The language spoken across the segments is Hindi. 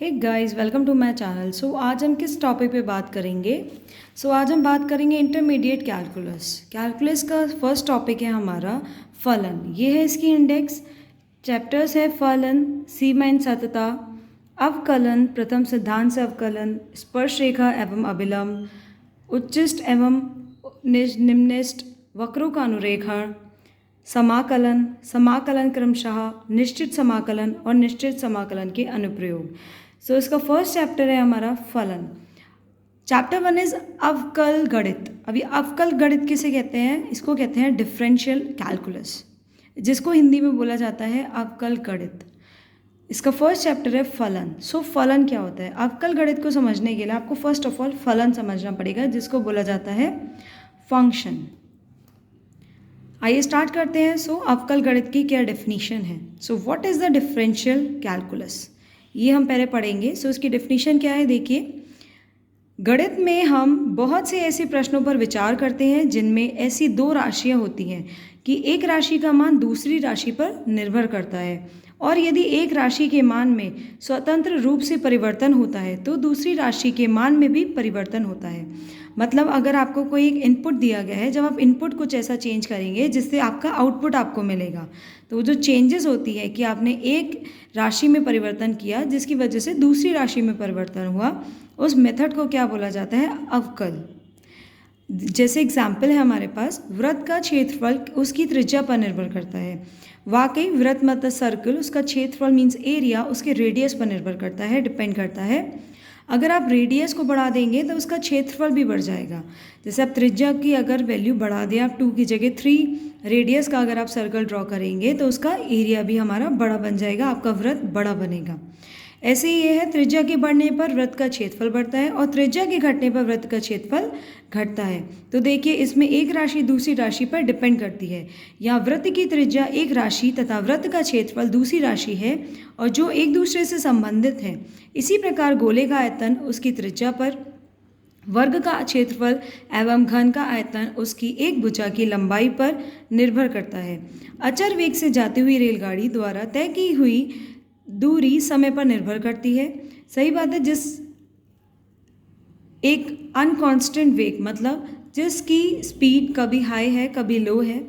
Hey guys, welcome to my channel. So आज हम किस टॉपिक पे बात करेंगे? आज हम बात करेंगे इंटरमीडिएट कैलकुलस। कैलकुलस का फर्स्ट टॉपिक है हमारा फलन। ये है इसकी इंडेक्स। चैप्टर्स है फलन, सीमा एंड सतता, अवकलन, प्रथम सिद्धांत से अवकलन, स्पर्श रेखा एवं अभिलंब, उच्चिष्ट एवं निम्निष्ट, वक्रों का अनुरेखण, समाकलन, समाकलन क्रमशः, निश्चित समाकलन और निश्चित समाकलन के अनुप्रयोग। इसका फर्स्ट चैप्टर है हमारा फलन। चैप्टर 1 इज अवकल गणित। अभी अवकल गणित किसे कहते हैं? इसको कहते हैं डिफरेंशियल कैलकुलस, जिसको हिंदी में बोला जाता है अवकल गणित। इसका फर्स्ट चैप्टर है फलन। फलन क्या होता है? अवकल गणित को समझने के लिए आपको फर्स्ट ऑफ ऑल फलन समझना पड़ेगा, जिसको बोला जाता है फंक्शन। आइए स्टार्ट करते हैं। अवकल गणित की क्या डेफिनेशन है? What is the differential calculus, ये हम पहले पढ़ेंगे। इसकी डेफिनेशन क्या है? देखिए, गणित में हम बहुत से ऐसे प्रश्नों पर विचार करते हैं जिनमें ऐसी दो राशियां होती हैं कि एक राशि का मान दूसरी राशि पर निर्भर करता है, और यदि एक राशि के मान में स्वतंत्र रूप से परिवर्तन होता है तो दूसरी राशि के मान में भी परिवर्तन होता है। मतलब अगर आपको कोई एक इनपुट दिया गया है, जब आप इनपुट कुछ ऐसा चेंज करेंगे जिससे आपका आउटपुट आपको मिलेगा, तो वो जो चेंजेस होती है कि आपने एक राशि में परिवर्तन किया जिसकी वजह से दूसरी राशि में परिवर्तन हुआ, उस मेथड को क्या बोला जाता है? अवकल। जैसे एग्जाम्पल है हमारे पास, वृत्त का क्षेत्रफल उसकी त्रिज्या पर निर्भर करता है। वाकई वृत्त मतलब सर्कल, उसका क्षेत्रफल मीन्स एरिया उसके रेडियस पर निर्भर करता है, डिपेंड करता है। अगर आप रेडियस को बढ़ा देंगे तो उसका क्षेत्रफल भी बढ़ जाएगा। जैसे आप त्रिज्या की अगर वैल्यू बढ़ा दें, आप 2 की जगह 3 रेडियस का अगर आप सर्कल ड्रॉ करेंगे तो उसका एरिया भी हमारा बड़ा बन जाएगा, आपका वृत्त बड़ा बनेगा। ऐसे ही ये है, त्रिज्या के बढ़ने पर वृत्त का क्षेत्रफल बढ़ता है और त्रिज्या के घटने पर वृत्त का क्षेत्रफल घटता है। तो देखिए, इसमें एक राशि दूसरी राशि पर डिपेंड करती है। यहाँ वृत्त की त्रिज्या एक राशि तथा वृत्त का क्षेत्रफल दूसरी राशि है, और जो एक दूसरे से संबंधित हैं। इसी प्रकार गोले का आयतन उसकी त्रिज्या पर, वर्ग का क्षेत्रफल एवं घन का आयतन उसकी एक भुजा की लंबाई पर निर्भर करता है। अचर वेग से जाती हुई रेलगाड़ी द्वारा तय की हुई दूरी समय पर निर्भर करती है। सही बात है। जिस एक अनकॉन्स्टेंट वेग, मतलब जिसकी स्पीड कभी हाई है कभी लो है,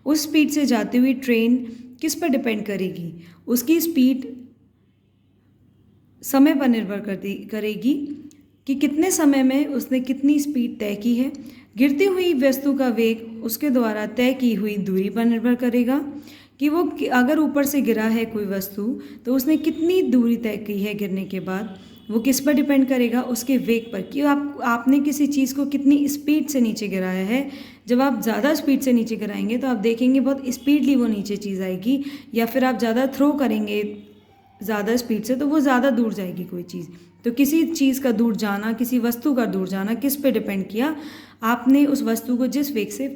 उस स्पीड से जाती हुई ट्रेन किस पर डिपेंड करेगी? उसकी स्पीड समय पर निर्भर करेगी कि कितने समय में उसने कितनी स्पीड तय की है। गिरती हुई वस्तु का वेग उसके द्वारा तय की हुई दूरी पर निर्भर करेगा कि वो अगर ऊपर से गिरा है कोई वस्तु तो उसने कितनी दूरी तय की है गिरने के बाद। वो किस पर डिपेंड करेगा? उसके वेग पर, कि आपने किसी चीज़ को कितनी स्पीड से नीचे गिराया है। जब आप ज़्यादा स्पीड से नीचे गिराएंगे तो आप देखेंगे बहुत स्पीडली वो नीचे चीज़ आएगी, या फिर आप ज़्यादा थ्रो करेंगे ज़्यादा स्पीड से तो वो ज़्यादा दूर जाएगी कोई चीज़। तो किसी चीज़ का दूर जाना, किसी वस्तु का दूर जाना किस पे डिपेंड किया? आपने उस वस्तु को जिस वेग से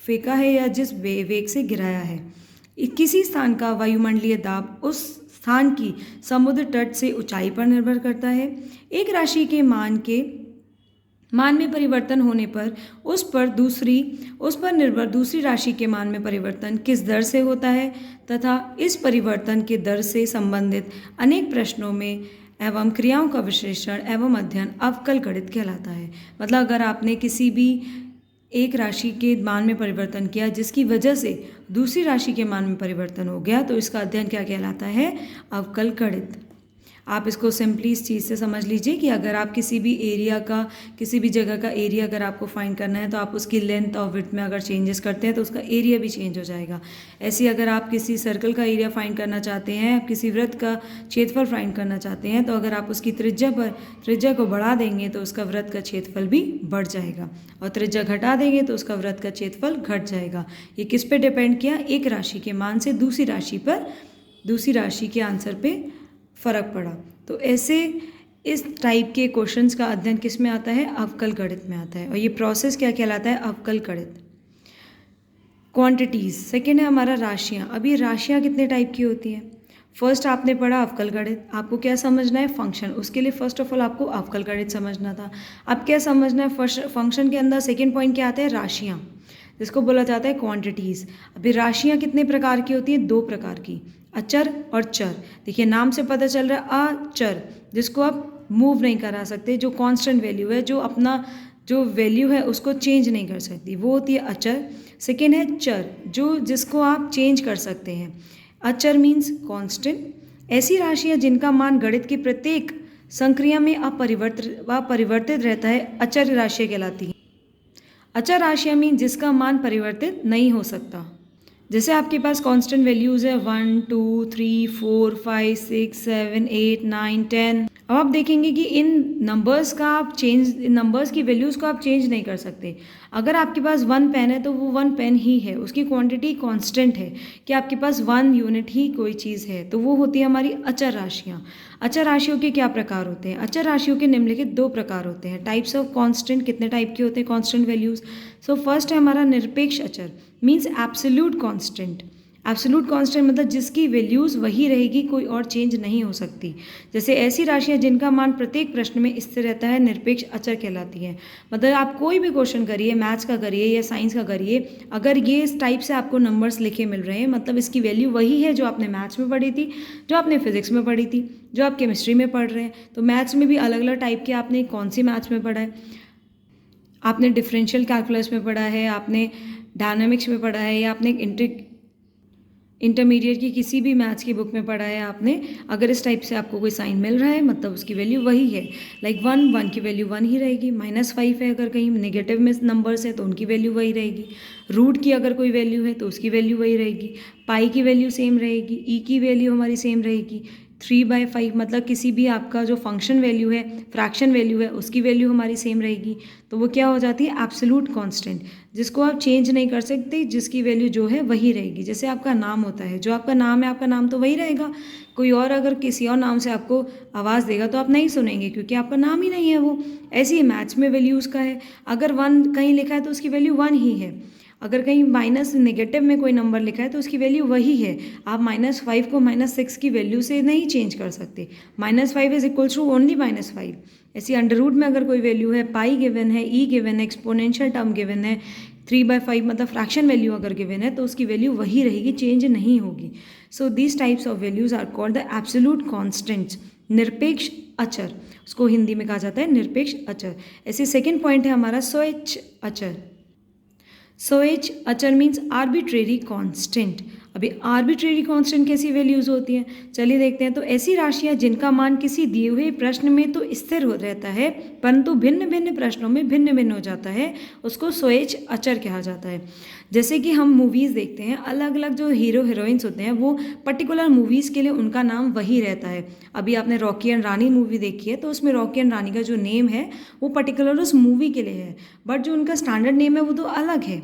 फेंका है या जिस वेग से गिराया है। किसी स्थान का वायुमंडलीय दाब उस स्थान की समुद्र तट से ऊंचाई पर निर्भर करता है। एक राशि के मान में परिवर्तन होने पर उस पर निर्भर दूसरी राशि के मान में परिवर्तन किस दर से होता है, तथा इस परिवर्तन के दर से संबंधित अनेक प्रश्नों में एवं क्रियाओं का विश्लेषण एवं अध्ययन अवकल गणित कहलाता है। मतलब अगर आपने किसी भी एक राशि के मान में परिवर्तन किया जिसकी वजह से दूसरी राशि के मान में परिवर्तन हो गया, तो इसका अध्ययन क्या कहलाता है? अवकल गणित। आप इसको सिंपली इस चीज़ से समझ लीजिए कि अगर आप किसी भी जगह का एरिया अगर आपको फाइंड करना है तो आप उसकी लेंथ और विड्थ में अगर चेंजेस करते हैं तो उसका एरिया भी चेंज हो जाएगा। ऐसे अगर आप किसी सर्कल का एरिया फाइंड करना चाहते हैं, आप किसी वृत्त का क्षेत्रफल फाइंड करना चाहते हैं, तो अगर आप उसकी त्रिज्या को बढ़ा देंगे तो उसका वृत्त का क्षेत्रफल भी बढ़ जाएगा, और त्रिज्या घटा देंगे तो उसका वृत्त का क्षेत्रफल घट जाएगा। ये किस पे डिपेंड किया? एक राशि के मान से दूसरी राशि के आंसर पे फ़र्क पड़ा। तो ऐसे इस टाइप के क्वेश्चंस का अध्ययन किस में आता है? अवकल गणित में आता है। और ये प्रोसेस क्या कहलाता है? अवकल गणित। क्वांटिटीज़ सेकेंड है हमारा राशियाँ। अब ये राशियाँ कितने टाइप की होती हैं? फर्स्ट आपने पढ़ा अवकल गणित। आपको क्या समझना है? फंक्शन। उसके लिए फर्स्ट ऑफ ऑल आपको अवकल गणित समझना था। अब क्या समझना है? फर्स्ट फंक्शन के अंदर सेकेंड पॉइंट क्या आता है? राशियाँ, जिसको बोला जाता है क्वांटिटीज़। अभी राशियाँ कितने प्रकार की होती हैं? 2 प्रकार की, अचर और चर। देखिए नाम से पता चल रहा है अचर, जिसको आप मूव नहीं करा सकते, जो कांस्टेंट वैल्यू है, जो अपना जो वैल्यू है उसको चेंज नहीं कर सकती, वो होती है अचर। सेकेंड है चर, जो जिसको आप चेंज कर सकते हैं। अचर मीन्स कांस्टेंट। ऐसी राशियाँ जिनका मान गणित की प्रत्येक संक्रिया में अपरिवर्तित रहता है अचर राशियाँ कहलाती हैं। अचर राशियाँ मीन जिसका मान परिवर्तित नहीं हो सकता। जैसे आपके पास कांस्टेंट वैल्यूज़ है 1 2 3 4 5 6 7 8 9 10। अब आप देखेंगे कि इन नंबर्स की वैल्यूज़ को आप चेंज नहीं कर सकते। अगर आपके पास 1 पेन है तो वो 1 पेन ही है, उसकी क्वांटिटी कांस्टेंट है कि आपके पास 1 यूनिट ही कोई चीज़ है, तो वो होती है हमारी अचर राशियाँ। अचर राशियों के क्या प्रकार होते हैं? अचर राशियों के निम्नलिखित 2 प्रकार होते हैं। टाइप्स ऑफ कांस्टेंट, कितने टाइप के होते हैं कांस्टेंट वैल्यूज़? सो फर्स्ट है हमारा निरपेक्ष अचर, means absolute constant. Absolute constant मतलब जिसकी वैल्यूज़ वही रहेगी, कोई और चेंज नहीं हो सकती। जैसे ऐसी राशियाँ जिनका मान प्रत्येक प्रश्न में स्थिर रहता है निरपेक्ष अचर कहलाती हैं। मतलब आप कोई भी क्वेश्चन करिए, मैथ्स का करिए या साइंस का करिए, अगर ये इस टाइप से आपको नंबर्स लिखे मिल रहे हैं, मतलब इसकी वैल्यू वही है जो आपने मैथ्स में पढ़ी थी, जो आपने फिजिक्स में पढ़ी थी, जो आप केमिस्ट्री में पढ़ रहे हैं। तो मैथ्स में भी अलग अलग टाइप के, आपने कौन सी मैथ्स में पढ़ा है? आपने डिफरेंशियल कैलकुलस में पढ़ा है, आपने डायनामिक्स में पढ़ा है, या आपने इंटरमीडिएट की किसी भी मैथ्स की बुक में पढ़ा है आपने। अगर इस टाइप से आपको कोई साइन मिल रहा है, मतलब उसकी वैल्यू वही है। लाइक 1 की वैल्यू 1 ही रहेगी। -5 है, अगर कहीं नेगेटिव में नंबर्स है तो उनकी वैल्यू वही रहेगी। रूट की अगर कोई वैल्यू है तो उसकी वैल्यू वही रहेगी। पाई की वैल्यू सेम रहेगी। ई की वैल्यू हमारी सेम रहेगी। 3/5 मतलब किसी भी आपका जो फंक्शन वैल्यू है, फ्रैक्शन वैल्यू है, उसकी वैल्यू हमारी सेम रहेगी। तो वो क्या हो जाती है? एब्सोल्यूट कांस्टेंट, जिसको आप चेंज नहीं कर सकते, जिसकी वैल्यू जो है वही रहेगी। जैसे आपका नाम होता है, जो आपका नाम है, आपका नाम तो वही रहेगा। कोई और अगर किसी और नाम से आपको आवाज़ देगा तो आप नहीं सुनेंगे, क्योंकि आपका नाम ही नहीं है वो। ऐसे ही मैथ्स में वैल्यूज़ का है, अगर 1 कहीं लिखा है तो उसकी वैल्यू 1 ही है। अगर कहीं माइनस नेगेटिव में कोई नंबर लिखा है तो उसकी वैल्यू वही है। आप -5 को -6 की वैल्यू से नहीं चेंज कर सकते। -5 इज इक्वल्स टू ओनली -5। ऐसी अंडर रूट में अगर कोई वैल्यू है, पाई गिवन है, ई गिवन है, एक्सपोनेंशियल टर्म गिवन है, 3/5 मतलब फ्रैक्शन वैल्यू अगर गिवन है तो उसकी वैल्यू वही रहेगी, चेंज नहीं होगी। So these types of values are called the absolute constants, निरपेक्ष अचर। उसको हिंदी में कहा जाता है निरपेक्ष अचर। ऐसे सेकेंड पॉइंट है हमारा स्वैच्छ अचर। स्वैच्छ अचर मीन्स आर्बिट्रेरी कांस्टेंट। अभी आर्बिट्रेरी कांस्टेंट कैसी वैल्यूज़ होती हैं, चलिए देखते हैं। तो ऐसी राशियां जिनका मान किसी दिए हुए प्रश्न में तो स्थिर हो रहता है, परंतु भिन्न भिन्न प्रश्नों में भिन्न भिन्न हो जाता है, उसको स्वैच्छ अचर कहा जाता है। जैसे कि हम मूवीज़ देखते हैं, अलग अलग जो हीरो हीरोइंस होते हैं वो पर्टिकुलर मूवीज़ के लिए उनका नाम वही रहता है। अभी आपने रॉकी एंड रानी मूवी देखी है, तो उसमें रॉकी एंड रानी का जो नेम है वो पर्टिकुलर उस मूवी के लिए है, बट जो उनका स्टैंडर्ड नेम है वो तो अलग है।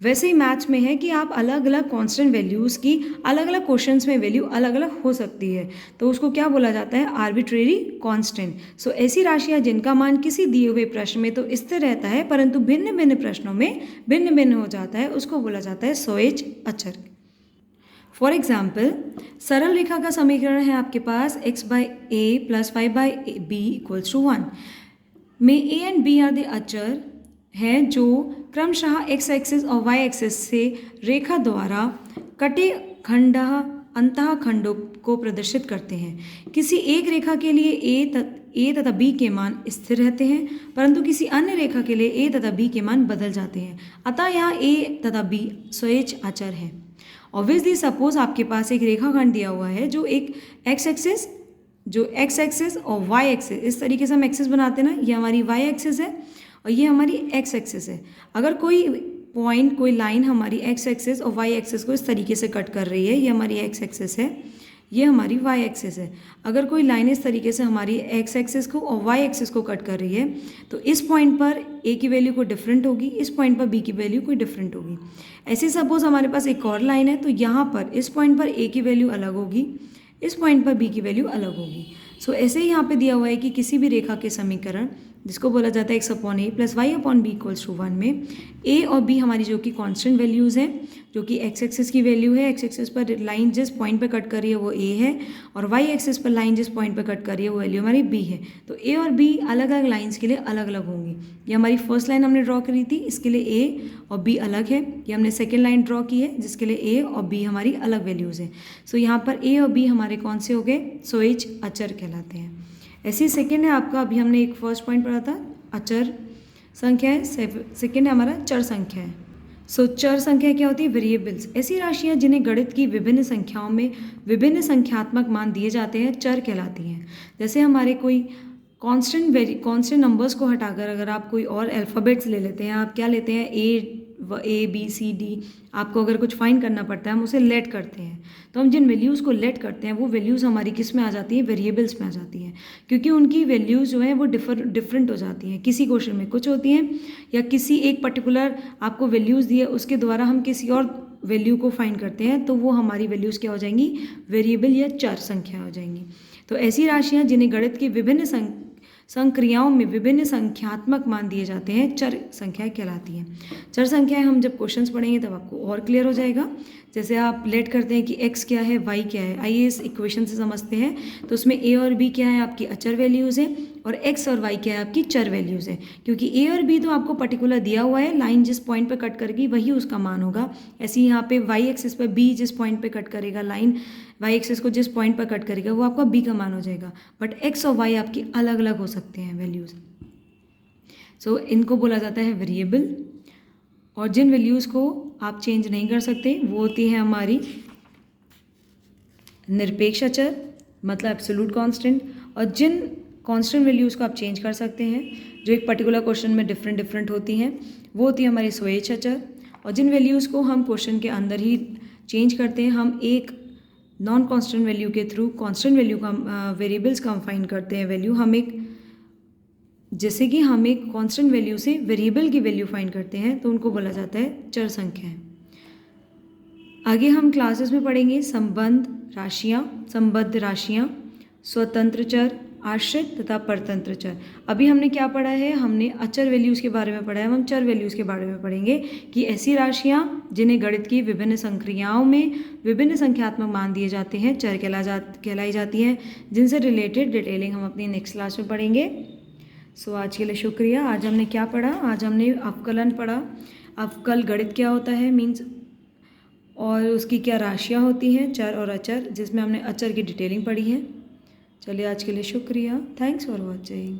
वैसे ही मैथ्स में है कि आप अलग अलग कांस्टेंट वैल्यूज़ की अलग अलग क्वेश्चंस में वैल्यू अलग अलग हो सकती है, तो उसको क्या बोला जाता है? Arbitrary constant. सो ऐसी राशियां जिनका मान किसी दिए हुए प्रश्न में तो स्थिर रहता है, परंतु भिन्न भिन्न प्रश्नों में भिन्न भिन्न हो जाता है, उसको बोला जाता है स्वैच्छ अचर। फॉर एग्जाम्पल, सरल रेखा का समीकरण है आपके पास x/a + 5/b = 1 में a and b are the अचर हैं जो क्रमशः x एक्सिस और y एक्सिस से रेखा द्वारा कटे अंतः खंडों को प्रदर्शित करते हैं। किसी एक रेखा के लिए a तथा b के मान स्थिर रहते हैं, परंतु किसी अन्य रेखा के लिए a तथा b के मान बदल जाते हैं। अतः यहाँ a तथा b स्वैच्छ अचर है। ऑब्वियसली सपोज आपके पास एक रेखाखंड दिया हुआ है जो एक x एक्सिस और y एक्सिस, इस तरीके से हम एक्सिस बनाते हैं ना, ये हमारी y एक्सिस है और ये हमारी x एक्सिस है। अगर कोई पॉइंट, कोई लाइन हमारी x एक्सिस और y एक्सिस को इस तरीके से कट कर रही है, ये हमारी x एक्सिस है, ये हमारी y एक्सिस है। अगर कोई लाइन इस तरीके से हमारी x एक्सिस को और y एक्सिस को कट कर रही है, तो इस पॉइंट पर a की वैल्यू कोई डिफरेंट होगी, इस पॉइंट पर b की वैल्यू कोई डिफरेंट होगी। ऐसे सपोज हमारे पास एक और लाइन है, तो यहाँ पर इस पॉइंट पर a की वैल्यू अलग होगी, इस पॉइंट पर b की वैल्यू अलग होगी। सो ऐसे ही यहाँ पे दिया हुआ है कि किसी भी रेखा के समीकरण, जिसको बोला जाता है x/a + y/b = 1 में a और b हमारी जो कि कांस्टेंट वैल्यूज़ हैं, जो कि x एक्सिस की वैल्यू है, x एक्सिस पर लाइन जिस पॉइंट पर कट कर रही है वो a है, और y एक्सिस पर लाइन जिस पॉइंट पर कट कर रही है वो वैल्यू हमारी b है। तो a और b अलग अलग लाइन्स के लिए अलग अलग होंगी। ये हमारी फर्स्ट लाइन हमने ड्रॉ करी थी, इसके लिए a और b अलग है। ये हमने सेकेंड लाइन ड्रॉ की है, जिसके लिए a और b हमारी अलग वैल्यूज़ हैं। सो यहाँ पर a और b हमारे कौन से हो गए? स्वैच्छ अचर कहलाते हैं। ऐसी सेकेंड है आपका, अभी हमने एक फर्स्ट पॉइंट पढ़ा था अचर संख्या है, सेकेंड है हमारा चर संख्या है। सो चर संख्या क्या होती है? वेरिएबल्स, ऐसी राशियाँ जिन्हें गणित की विभिन्न संख्याओं में विभिन्न संख्यात्मक मान दिए जाते हैं चर कहलाती हैं। जैसे हमारे कोई कांस्टेंट नंबर्स को हटाकर अगर आप कोई और अल्फ़ाबेट्स ले लेते हैं, आप क्या लेते हैं, ए बी सी डी, आपको अगर कुछ फाइंड करना पड़ता है हम उसे लेट करते हैं, तो हम जिन वैल्यूज़ को लेट करते हैं वो वैल्यूज़ हमारी किस में आ जाती हैं? वेरिएबल्स में आ जाती हैं, क्योंकि उनकी वैल्यूज़ जो है वो डिफरेंट हो जाती हैं। किसी क्वेश्चन में कुछ होती हैं या किसी एक पर्टिकुलर आपको वैल्यूज़ दिए उसके द्वारा हम किसी और वैल्यू को फाइंड करते हैं, तो वो हमारी वैल्यूज़ क्या हो जाएंगी? वेरिएबल या चर संख्या हो जाएंगी। तो ऐसी राशियाँ जिन्हें गणित की विभिन्न संक्रियाओं में विभिन्न संख्यात्मक मान दिए जाते हैं चर संख्याएं कहलाती हैं। चर संख्याएं हम जब क्वेश्चंस पढ़ेंगे तब आपको और क्लियर हो जाएगा। जैसे आप लेट करते हैं कि x क्या है, y क्या है, आइए इस इक्वेशन से समझते हैं। तो उसमें a और b क्या है? आपकी अचर वैल्यूज़ हैं, और x और y क्या है? आपकी चर वैल्यूज़ है। क्योंकि a और b तो आपको पर्टिकुलर दिया हुआ है, लाइन जिस पॉइंट पर कट करेगी वही उसका मान होगा। ऐसे ही यहाँ पे y एक्सिस पर b जिस पॉइंट पर कट करेगा, लाइन y एक्सिस को जिस पॉइंट पर कट करेगा वो आपका b का मान हो जाएगा। बट x और y आपकी अलग अलग हो सकते हैं वैल्यूज़। सो इनको बोला जाता है वेरिएबल, और जिन वैल्यूज़ को आप चेंज नहीं कर सकते वो होती है हमारी निरपेक्ष अचर, मतलब एब्सोल्यूट कांस्टेंट, और जिन कांस्टेंट वैल्यूज़ को आप चेंज कर सकते हैं जो एक पर्टिकुलर क्वेश्चन में डिफरेंट होती हैं वो होती है हमारी स्वेच्छ अचर। और जिन वैल्यूज़ को हम क्वेश्चन के अंदर ही चेंज करते हैं, हम एक नॉन कांस्टेंट वैल्यू के थ्रू कांस्टेंट वैल्यू का वेरिएबल्स का हम फाइंड करते हैं वैल्यू, हम एक जैसे कि हम एक कांस्टेंट वैल्यू से वेरिएबल की वैल्यू फाइंड करते हैं, तो उनको बोला जाता है चर संख्याएं। आगे हम क्लासेस में पढ़ेंगे संबद्ध राशियां, स्वतंत्र चर, आश्रित तथा परतंत्र चर। अभी हमने क्या पढ़ा है? हमने अचर वैल्यूज़ के बारे में पढ़ा है, हम चर वैल्यूज़ के बारे में पढ़ेंगे कि ऐसी राशियां जिन्हें गणित की विभिन्न संक्रियाओं में विभिन्न संख्यात्मक मान दिए जाते हैं चर कहलाई जाती हैं, जिनसे रिलेटेड डिटेलिंग हम अपनी नेक्स्ट क्लास में पढ़ेंगे। सो आज के लिए शुक्रिया। आज हमने क्या पढ़ा? आज हमने अवकलन पढ़ा, अवकल गणित क्या होता है मीन्स, और उसकी क्या राशियाँ होती हैं चर और अचर, जिसमें हमने अचर की डिटेलिंग पढ़ी है। चलिए आज के लिए शुक्रिया। Thanks for watching.